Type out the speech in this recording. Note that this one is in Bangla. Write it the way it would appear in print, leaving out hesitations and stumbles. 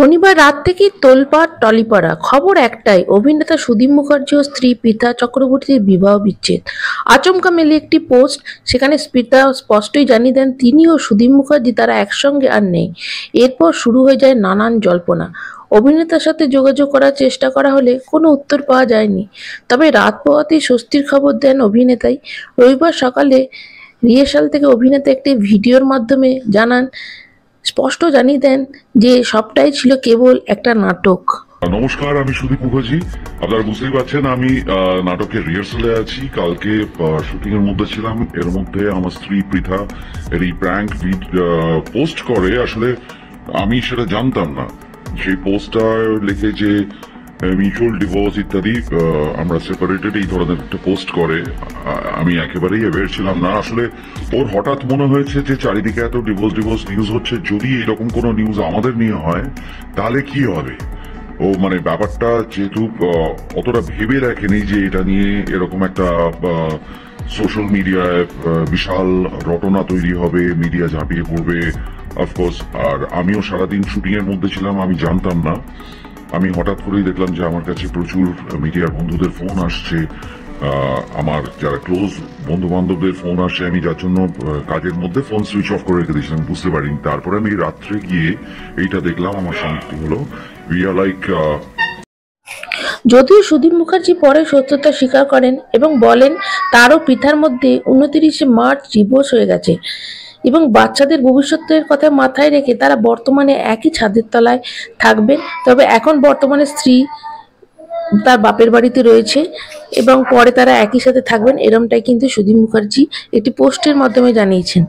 শনিবার রাত থেকেই তোলপাড় টলিপাড়া। খবর একটাই, অভিনেতা সুদীপ মুখার্জি ও স্ত্রী পৃথা চক্রবর্তীর বিবাহ বিচ্ছেদ। আচমকা মেলে একটি পোস্ট, সেখানে পৃথা স্পষ্টই জানিয়ে দেন তিনি ও সুদীপ মুখার্জি তারা একসঙ্গে আর নেই। এরপর শুরু হয়ে যায় নানান জল্পনা। অভিনেতার সাথে যোগাযোগ করার চেষ্টা করা হলে কোনো উত্তর পাওয়া যায়নি। তবে রাত পোহাতেই স্বস্তির খবর দেন অভিনেতাই। রবিবার সকালে রিহার্সাল থেকে অভিনেতা একটি ভিডিওর মাধ্যমে স্পষ্ট জানিয়ে দেন যে সবটাই ছিল কেবল একটা নাটক। নমস্কার, আমি সুদীপ মুখার্জি। আপনারা বুঝতেই পারছেন আমি নাটকের রিহার্সালে আছি। কালকে শুটিং এর মধ্যে ছিলাম। এর মধ্যে আমার স্ত্রী পৃথা এর এই প্র্যাঙ্ক পোস্ট করে। আসলে আমি সেটা জানতাম না। সেই পোস্টটা লিখে যে মিউচুয়াল ডিভোর্স ইত্যাদি, আমরা সেপারেটেড, এই ধরনের একটা পোস্ট করে। আমি একেবারেই অ্যাওয়্যার ছিলাম না। আসলে ওর হঠাৎ মনে হয়েছে যে চারিদিকে এত ডিভোর্স নিউজ হচ্ছে, যদি এরকম কোনো নিউজ আমাদের নিয়ে হয় তাহলে কি হবে। ও মানে ব্যাপারটা যেহেতু অতটা ভেবে রাখেনি যে এটা নিয়ে এরকম একটা সোশ্যাল মিডিয়ায় বিশাল রটনা তৈরি হবে, মিডিয়া ঝাঁপিয়ে পড়বে অফকোর্স। আর আমিও সারাদিন শুটিং এর মধ্যে ছিলাম, আমি জানতাম না। আমি হঠাৎ করেই দেখলাম যে আমার কাছে প্রচুর মিডিয়ার বন্ধুদের ফোন আসছে, আমার যারা ক্লোজ বন্ধু বান্ধবদের ফোন আসছে। আমি যার জন্য কাজের মধ্যে ফোন সুইচ অফ করে রেখে দিয়েছিলাম, বুঝতে পারিনি। তারপরে আমি রাত্রে গিয়ে এইটা দেখলাম, আমার শান্তি হলো। উই আর লাইক যদিও সুদীপ মুখার্জি পরে সত্যতা স্বীকার করেন এবং বলেন তারও পৃথার মধ্যে 29 মার্চ ডিভোর্স হয়ে গেছে এবং বাচ্চাদের ভবিষ্যতের কথা মাথায় রেখে তারা বর্তমানে একই ছাদের তলায় থাকবেন। তবে এখন বর্তমানে স্ত্রী তার বাপের বাড়িতে রয়েছে এবং পরে তারা একই সাথে থাকবেন, এরমটাই কিন্তু সুদীপ মুখার্জি একটি পোস্টের মাধ্যমে জানিয়েছেন।